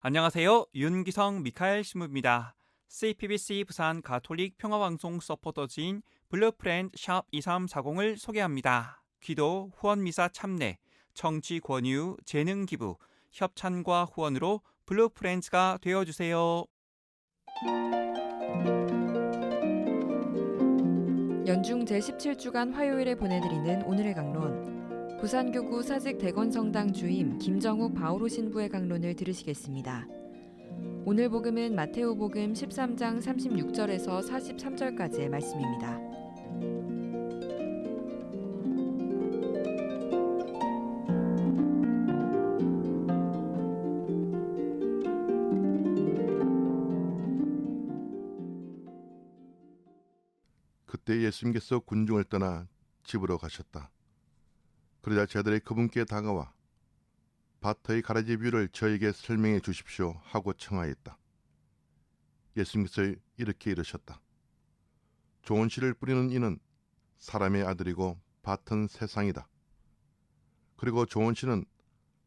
안녕하세요. 윤기성 미카엘 신부입니다. CPBC 부산 가톨릭 평화방송 서포터즈인 블루프렌드 샵 2340을 소개합니다. 기도, 후원미사 참내, 정치 권유, 재능 기부, 협찬과 후원으로 블루프렌즈가 되어주세요. 연중 제17주간 화요일에 보내드리는 오늘의 강론, 부산교구 사직대건성당 주임 김정욱 바오로 신부의 강론을 들으시겠습니다. 오늘 복음은 마테오복음 13장 36절에서 43절까지의 말씀입니다. 그때 예수님께서 군중을 떠나 집으로 가셨다. 그러자 제들이 그분께 다가와 밭의 가라지 비유를 저에게 설명해 주십시오 하고 청하였다. 예수님께서 이렇게 이르셨다. 좋은 씨를 뿌리는 이는 사람의 아들이고 밭은 세상이다. 그리고 좋은 씨는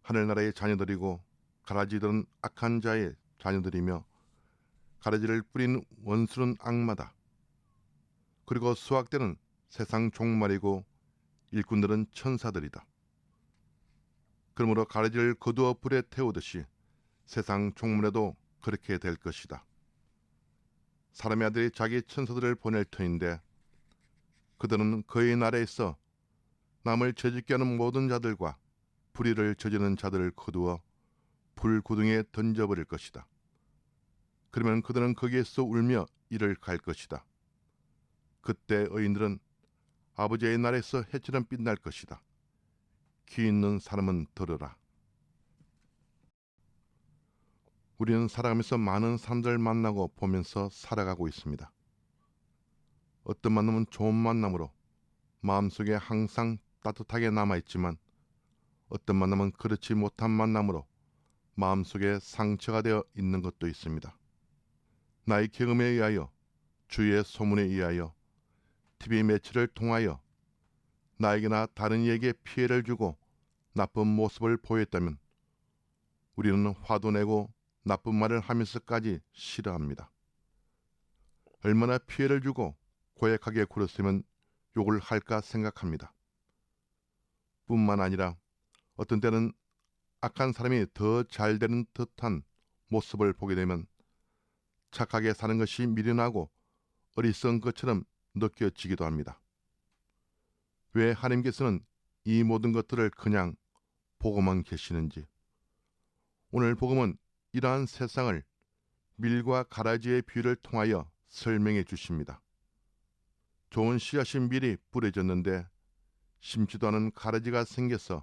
하늘나라의 자녀들이고 가라지들은 악한 자의 자녀들이며 가라지를 뿌린 원수는 악마다. 그리고 수확되는 세상 종말이고 일꾼들은 천사들이다. 그러므로 가라지를 거두어 불에 태우듯이 세상 종말에도 그렇게 될 것이다. 사람의 아들이 자기 천사들을 보낼 터인데 그들은 그의 나라에서 남을 죄짓게 하는 모든 자들과 불의를 저지르는 자들을 거두어 불구덩이에 던져버릴 것이다. 그러면 그들은 거기에서 울며 이를 갈 것이다. 그때 의인들은 아버지의 나라에서 해처럼 빛날 것이다. 귀 있는 사람은 들으라. 우리는 살아가면서 많은 사람들을 만나고 보면서 살아가고 있습니다. 어떤 만남은 좋은 만남으로 마음속에 항상 따뜻하게 남아있지만 어떤 만남은 그렇지 못한 만남으로 마음속에 상처가 되어 있는 것도 있습니다. 나의 경험에 의하여, 주위의 소문에 의하여, TV 매체를 통하여 나에게나 다른 이에게 피해를 주고 나쁜 모습을 보였다면 우리는 화도 내고 나쁜 말을 하면서까지 싫어합니다. 얼마나 피해를 주고 고약하게 굴었으면 욕을 할까 생각합니다. 뿐만 아니라 어떤 때는 악한 사람이 더 잘 되는 듯한 모습을 보게 되면 착하게 사는 것이 미련하고 어리석은 것처럼 느껴지기도 합니다. 왜 하나님께서는 이 모든 것들을 그냥 보고만 계시는지, 오늘 복음은 이러한 세상을 밀과 가라지의 비유를 통하여 설명해 주십니다. 좋은 씨앗이 미리 뿌려졌는데 심지도 않은 가라지가 생겨서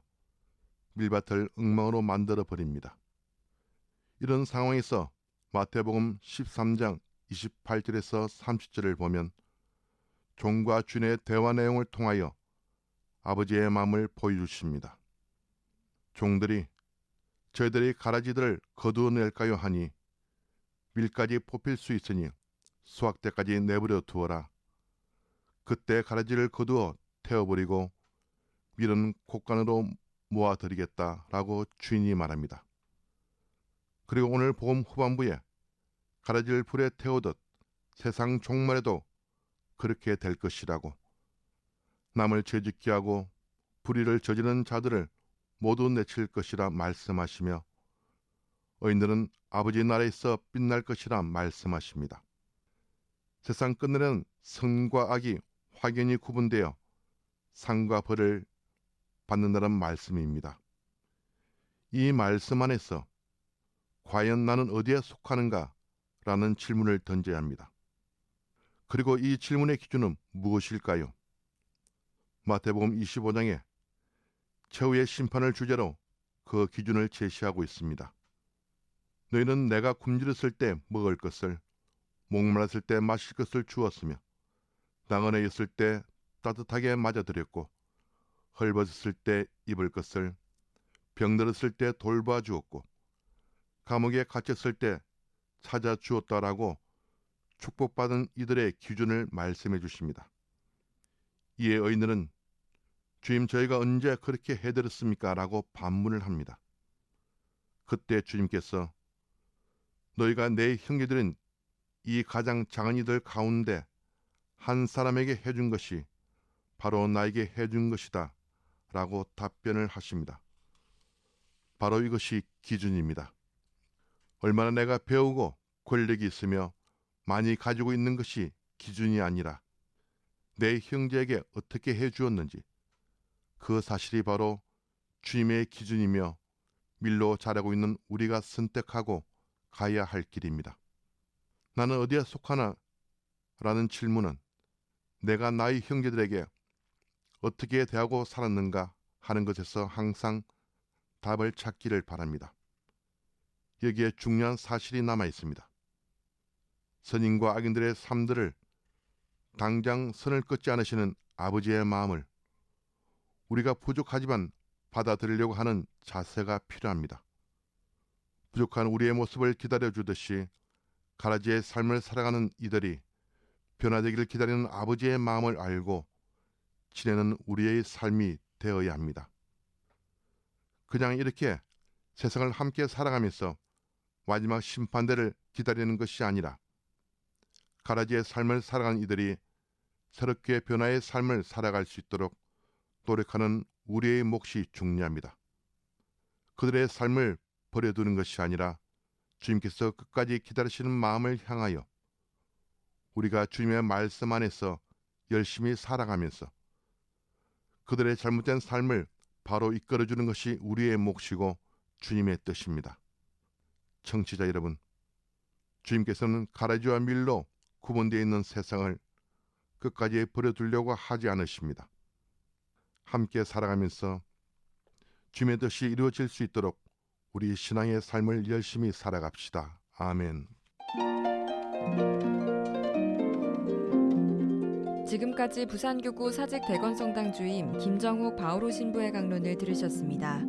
밀밭을 엉망으로 만들어 버립니다. 이런 상황에서 마태복음 13장 28절에서 30절을 보면 종과 주인의 대화 내용을 통하여 아버지의 마음을 보여주십니다. 종들이 저희들이 가라지들을 거두어낼까요 하니 밀까지 뽑힐 수 있으니 수확 때까지 내버려 두어라. 그때 가라지를 거두어 태워버리고 밀은 곶간으로 모아드리겠다라고 주인이 말합니다. 그리고 오늘 복음 후반부에 가라지를 불에 태우듯 세상 종말에도 그렇게 될 것이라고, 남을 죄짓게 하고 불의를 저지르는 자들을 모두 내칠 것이라 말씀하시며 의인들은 아버지 나라에서 빛날 것이라 말씀하십니다. 세상 끝내는 선과 악이 확연히 구분되어 상과 벌을 받는다는 말씀입니다. 이 말씀 안에서 과연 나는 어디에 속하는가? 라는 질문을 던져야 합니다. 그리고 이 질문의 기준은 무엇일까요? 마태복음 25장에 최후의 심판을 주제로 그 기준을 제시하고 있습니다. 너희는 내가 굶주렸을 때 먹을 것을, 목말랐을 때 마실 것을 주었으며 나그네 있을 때 따뜻하게 맞아들였고 헐벗었을 때 입을 것을, 병들었을 때 돌봐주었고 감옥에 갇혔을 때 찾아주었다라고 축복받은 이들의 기준을 말씀해 주십니다. 이에 의인들은 주님 저희가 언제 그렇게 해드렸습니까? 라고 반문을 합니다. 그때 주님께서 너희가 내 형제들은 이 가장 작은 이들 가운데 한 사람에게 해준 것이 바로 나에게 해준 것이다 라고 답변을 하십니다. 바로 이것이 기준입니다. 얼마나 내가 배우고 권력이 있으며 많이 가지고 있는 것이 기준이 아니라 내 형제에게 어떻게 해주었는지 그 사실이 바로 주님의 기준이며 밀로 자라고 있는 우리가 선택하고 가야 할 길입니다. 나는 어디에 속하나? 라는 질문은 내가 나의 형제들에게 어떻게 대하고 살았는가 하는 것에서 항상 답을 찾기를 바랍니다. 여기에 중요한 사실이 남아 있습니다. 선인과 악인들의 삶들을 당장 선을 끊지 않으시는 아버지의 마음을 우리가 부족하지만 받아들이려고 하는 자세가 필요합니다. 부족한 우리의 모습을 기다려주듯이 가라지의 삶을 살아가는 이들이 변화되기를 기다리는 아버지의 마음을 알고 지내는 우리의 삶이 되어야 합니다. 그냥 이렇게 세상을 함께 살아가면서 마지막 심판대를 기다리는 것이 아니라 가라지의 삶을 살아가는 이들이 새롭게 변화의 삶을 살아갈 수 있도록 노력하는 우리의 몫이 중요합니다. 그들의 삶을 버려두는 것이 아니라 주님께서 끝까지 기다리시는 마음을 향하여 우리가 주님의 말씀 안에서 열심히 살아가면서 그들의 잘못된 삶을 바로 이끌어주는 것이 우리의 몫이고 주님의 뜻입니다. 청취자 여러분, 주님께서는 가라지와 밀로 구분되어 있는 세상을 끝까지 버려두려고 하지 않으십니다. 함께 살아가면서 주님의 뜻이 이루어질 수 있도록 우리 신앙의 삶을 열심히 살아갑시다. 아멘. 지금까지 부산교구 사직대건성당 주임 김정욱 바오로 신부의 강론을 들으셨습니다.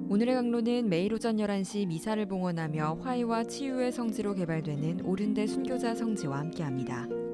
오늘의 강론은 매일 오전 11시 미사를 봉헌하며 화해와 치유의 성지로 개발되는 오른대 순교자 성지와 함께합니다.